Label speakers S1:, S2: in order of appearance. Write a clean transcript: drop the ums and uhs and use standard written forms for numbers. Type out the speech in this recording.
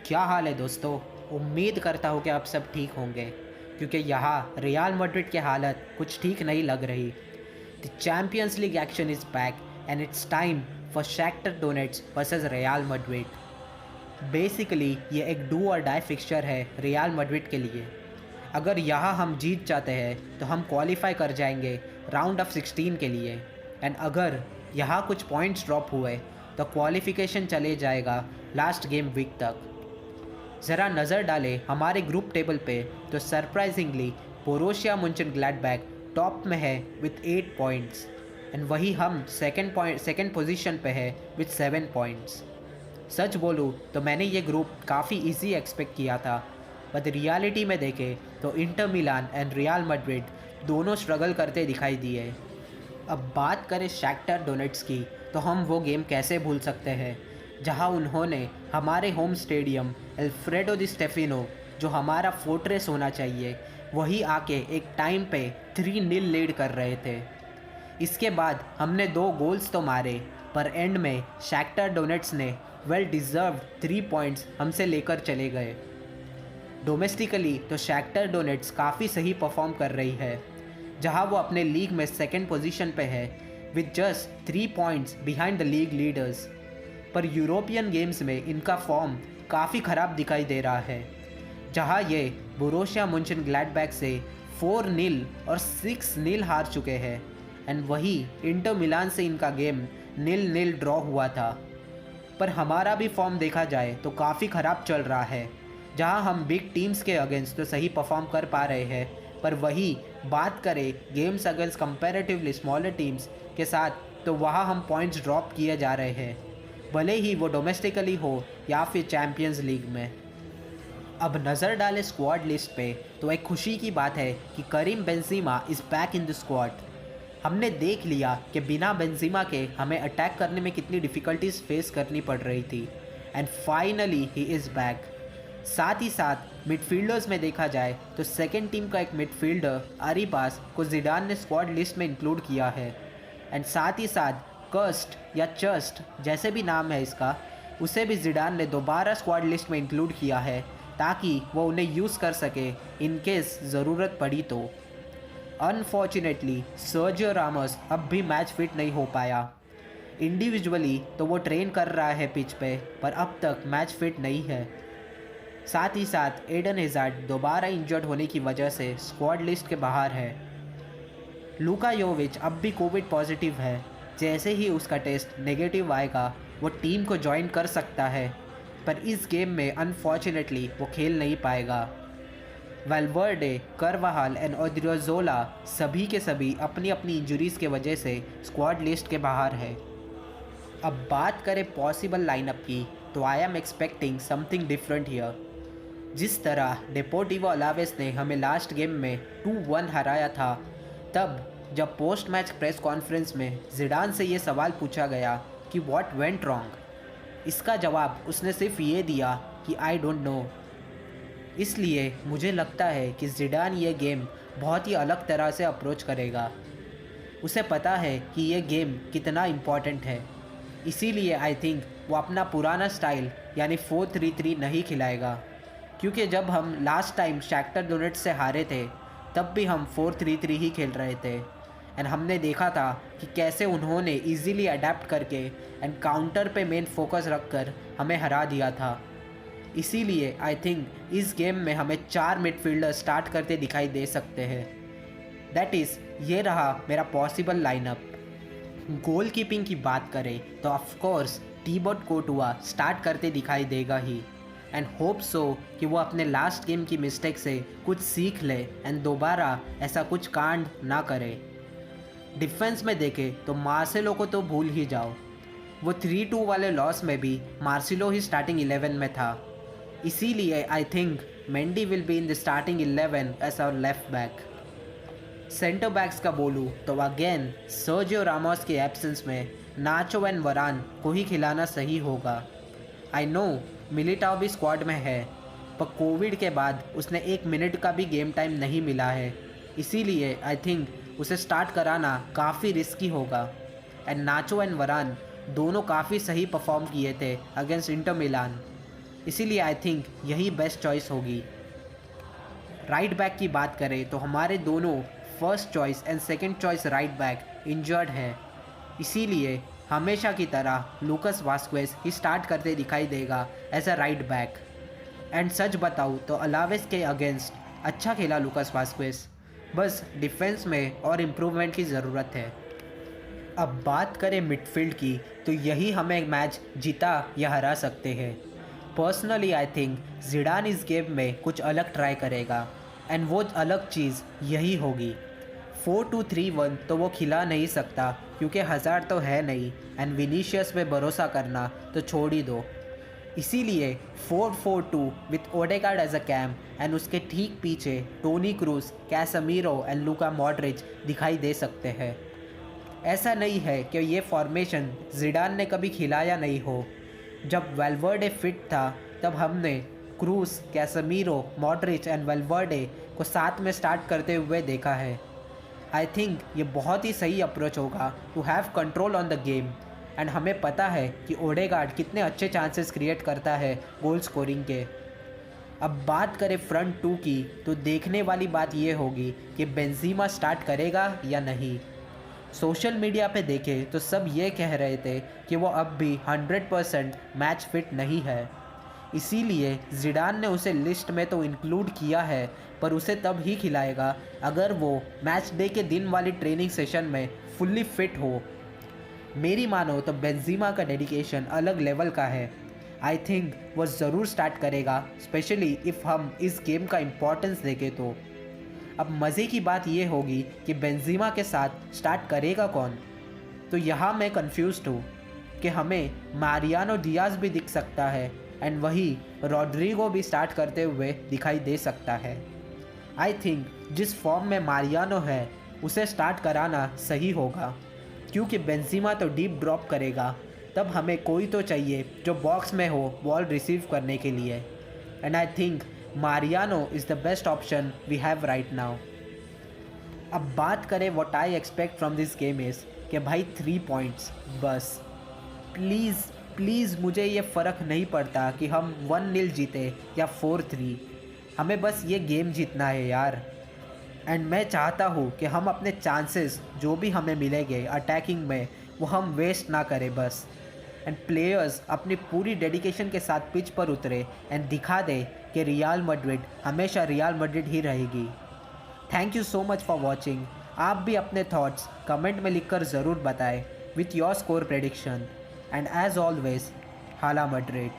S1: क्या हाल है दोस्तों। उम्मीद करता हूँ कि आप सब ठीक होंगे, क्योंकि यहाँ रियल मैड्रिड की हालत कुछ ठीक नहीं लग रही। The champions league action is back and it's time for Shakhtar Donetsk versus Real Madrid. Basically ये एक डू और डाई फिक्सचर है रियल मैड्रिड के लिए। अगर यहाँ हम जीत जाते हैं तो हम क्वालिफाई कर जाएंगे राउंड ऑफ 16 के लिए, एंड अगर यहाँ कुछ पॉइंट्स ड्रॉप हुए तो क्वालिफिकेशन चले जाएगा लास्ट गेम वीक तक। ज़रा नज़र डालें हमारे ग्रुप टेबल पे तो सरप्राइजिंगली बोरुसिया मुंचनग्लैडबैक टॉप में है विथ 8 पॉइंट्स, एंड वही हम सेकंड पोजीशन पे है विथ 7 पॉइंट्स। सच बोलूँ तो मैंने ये ग्रुप काफ़ी इजी एक्सपेक्ट किया था, बट रियलिटी में देखें तो Inter Milan and real Madrid दोनों स्ट्रगल करते दिखाई दिए। अब बात करें शैख्तर डोनेट्स की तो हम वो गेम कैसे भूल सकते हैं जहां उन्होंने हमारे होम स्टेडियम अल्फ्रेडो दी स्टेफिनो, जो हमारा फोर्ट्रेस होना चाहिए, वही आके एक टाइम पे 3-0 लीड कर रहे थे। इसके बाद हमने 2 गोल्स तो मारे, पर एंड में शैख्तर डोनेट्स ने वेल डिज़र्व्ड 3 पॉइंट्स हमसे लेकर चले गए। डोमेस्टिकली तो शैख्तर डोनेट्स काफ़ी सही परफॉर्म कर रही है, जहां वो अपने लीग में सेकंड पोजीशन पे है with just 3 points behind the league leaders. पर यूरोपियन गेम्स में इनका फॉर्म काफ़ी ख़राब दिखाई दे रहा है, जहां ये बोरुसिया मुंचनग्लैडबैक से 4-0 और 6-0 हार चुके हैं, एंड वही इंटर मिलान से इनका गेम 0-0 ड्रॉ हुआ था। पर हमारा भी फॉर्म देखा जाए तो काफ़ी ख़राब चल रहा है, जहां हम बिग टीम्स के अगेंस्ट तो सही परफॉर्म कर पा रहे हैं, पर वही बात करें games against comparatively smaller teams के साथ तो वहाँ हम पॉइंट्स ड्रॉप किए जा रहे हैं, भले ही वो डोमेस्टिकली हो या फिर चैम्पियंस लीग में। अब नज़र डालें स्क्वाड लिस्ट पे तो एक खुशी की बात है कि Karim Benzema is back in the squad. हमने देख लिया कि बिना बेंजीमा के हमें अटैक करने में कितनी डिफ़िकल्टीज फेस करनी पड़ रही थी, and finally he is back. साथ ही साथ मिडफील्डर्स में देखा जाए तो सेकेंड टीम का एक मिडफील्डर अरिबास को जिडान ने स्क्वाड लिस्ट में इंक्लूड किया है, एंड साथ ही साथ कर्स्ट या चस्ट जैसे भी नाम है इसका, उसे भी जिडान ने दोबारा स्क्वाड लिस्ट में इंक्लूड किया है ताकि वो उन्हें यूज़ कर सके इन केस ज़रूरत पड़ी तो। अनफॉर्चुनेटली सर्जियो रामोस अब भी मैच फिट नहीं हो पाया। इंडिविजुअली तो वो ट्रेन कर रहा है पिच पे, पर अब तक मैच फिट नहीं है। साथ ही साथ एडन हैज़ार्ड दोबारा इंजर्ड होने की वजह से स्क्वाड लिस्ट के बाहर है। लूका योविच अब भी कोविड पॉजिटिव है, जैसे ही उसका टेस्ट नेगेटिव आएगा वो टीम को ज्वाइन कर सकता है, पर इस गेम में अनफॉर्चुनेटली वो खेल नहीं पाएगा। वेलवर्डे, करवाहाल एंड ओड्रियोज़ोला सभी के सभी अपनी अपनी इंजरीज़ के वजह से स्क्वाड लिस्ट के बाहर है। अब बात करें पॉसिबल लाइनअप की तो I am expecting something different here. जिस तरह डेपोर्टिवो अलावेस ने हमें लास्ट गेम में 2-1 हराया था, तब जब पोस्ट मैच प्रेस कॉन्फ्रेंस में जिडान से ये सवाल पूछा गया कि व्हाट वेंट रॉन्ग, इसका जवाब उसने सिर्फ ये दिया कि आई डोंट नो। इसलिए मुझे लगता है कि जिडान ये गेम बहुत ही अलग तरह से अप्रोच करेगा। उसे पता है कि ये गेम कितना इम्पॉर्टेंट है, इसीलिए आई थिंक वो अपना पुराना स्टाइल यानी 4-3-3 नहीं खिलाएगा, क्योंकि जब हम लास्ट टाइम शैख्तर डोनेट्स से हारे थे तब भी हम 4-3-3 ही खेल रहे थे, एंड हमने देखा था कि कैसे उन्होंने इजीली अडेप्ट करके एंड काउंटर पे मेन फोकस रखकर हमें हरा दिया था। इसीलिए आई थिंक इस गेम में हमें 4 मिडफील्डर स्टार्ट करते दिखाई दे सकते हैं। दैट इज़ ये रहा मेरा पॉसिबल लाइनअप। गोल कीपिंग की बात करें तो ऑफकोर्स टीबॉट कोर्टुआ स्टार्ट करते दिखाई देगा ही, एंड होप सो कि वो अपने लास्ट गेम की मिस्टेक से कुछ सीख ले एंड दोबारा ऐसा कुछ कांड ना करे। डिफेंस में देखें तो मार्सेलो को तो भूल ही जाओ, वो 3-2 वाले लॉस में भी मार्सेलो ही स्टार्टिंग 11 में था। इसीलिए I think Mendy will be in the starting 11 as our left back. Centre backs का बोलूँ तो अगेन सर्जियो रामोस के एब्सेंस में नाचो एंड वरान को ही खिलाना सही होगा। आई नो मिलिटाओ भी स्क्वाड में है, पर कोविड के बाद उसने 1 मिनट का भी गेम टाइम नहीं मिला है, इसीलिए आई थिंक उसे स्टार्ट कराना काफ़ी रिस्की होगा। एंड नाचो एंड वरान दोनों काफ़ी सही परफॉर्म किए थे अगेंस्ट इंटर मिलान। इसीलिए आई थिंक यही बेस्ट चॉइस होगी। राइट बैक की बात करें तो हमारे दोनों first choice and second choice right back injured है, इसीलिए हमेशा की तरह लूकस वास्क्वेज ही स्टार्ट करते दिखाई देगा as a right back. And सच बताऊँ तो अलावेस के अगेंस्ट अच्छा खेला लूकस वास्क्वेज, बस डिफेंस में और इम्प्रूवमेंट की ज़रूरत है। अब बात करें मिडफील्ड की तो यही हमें मैच जीता या हरा सकते हैं। पर्सनली आई थिंक जिडान इस गेम में कुछ अलग ट्राई करेगा एंड वो अलग चीज़ यही होगी 4-2-3-1 तो वो खिला नहीं सकता क्योंकि हज़ार्ड तो है नहीं एंड विनीशियस पे भरोसा करना तो छोड़ ही दो। इसीलिए 4-4-2 with Odegaard as a CAM and उसके ठीक पीछे Toni Kroos, Casemiro and Luka Modric दिखाई दे सकते हैं। ऐसा नहीं है कि ये फॉर्मेशन जिडान ने कभी खिलाया नहीं हो। जब वेल्वर्डे फिट था तब हमने क्रूज, कैसेमीरो, मॉड्रिच एंड वेल्वर्डे को साथ में स्टार्ट करते हुए देखा है। आई थिंक ये बहुत ही सही अप्रोच होगा to have control on the game and हमें पता है कि ओडेगार्ड कितने अच्छे चांसेस क्रिएट करता है गोल स्कोरिंग के। अब बात करें फ्रंट टू की तो देखने वाली बात ये होगी कि बेंजीमा स्टार्ट करेगा या नहीं। सोशल मीडिया पे देखें तो सब ये कह रहे थे कि वो अब भी 100% मैच फिट नहीं है, इसीलिए जिडान ने उसे लिस्ट में तो इंक्लूड किया है पर उसे तब ही खिलाएगा अगर वो मैच डे के दिन वाली ट्रेनिंग सेशन में फुल्ली फिट हो। मेरी मानो तो बेंजीमा का डेडिकेशन अलग लेवल का है। आई थिंक वो ज़रूर स्टार्ट करेगा, स्पेशली इफ़ हम इस गेम का इम्पोर्टेंस देखें तो। अब मज़े की बात ये होगी कि बेंजीमा के साथ स्टार्ट करेगा कौन, तो यहाँ मैं कंफ्यूज्ड हूँ कि हमें मारियानो डियाज भी दिख सकता है एंड वही रॉड्रिगो भी स्टार्ट करते हुए दिखाई दे सकता है। आई थिंक जिस फॉर्म में मारियानो है उसे स्टार्ट कराना सही होगा, क्योंकि बेंजीमा तो डीप ड्रॉप करेगा, तब हमें कोई तो चाहिए जो बॉक्स में हो बॉल रिसीव करने के लिए। And I think Mariano is the best option we have right now. अब बात करें what I expect from this game is कि भाई 3 पॉइंट्स बस। प्लीज़ प्लीज़ मुझे ये फ़र्क नहीं पड़ता कि हम 1-0 जीते या 4-3, हमें बस ये गेम जीतना है यार। एंड मैं चाहता हूँ कि हम अपने चांसेस जो भी हमें मिलेंगे अटैकिंग में वो हम वेस्ट ना करें बस। एंड प्लेयर्स अपनी पूरी डेडिकेशन के साथ पिच पर उतरे एंड दिखा दे कि रियल मैड्रिड हमेशा रियल मैड्रिड ही रहेगी। Thank you so much for watching. आप भी अपने थॉट्स कमेंट में लिखकर ज़रूर बताएं with your score prediction. And as always Hala Madrid.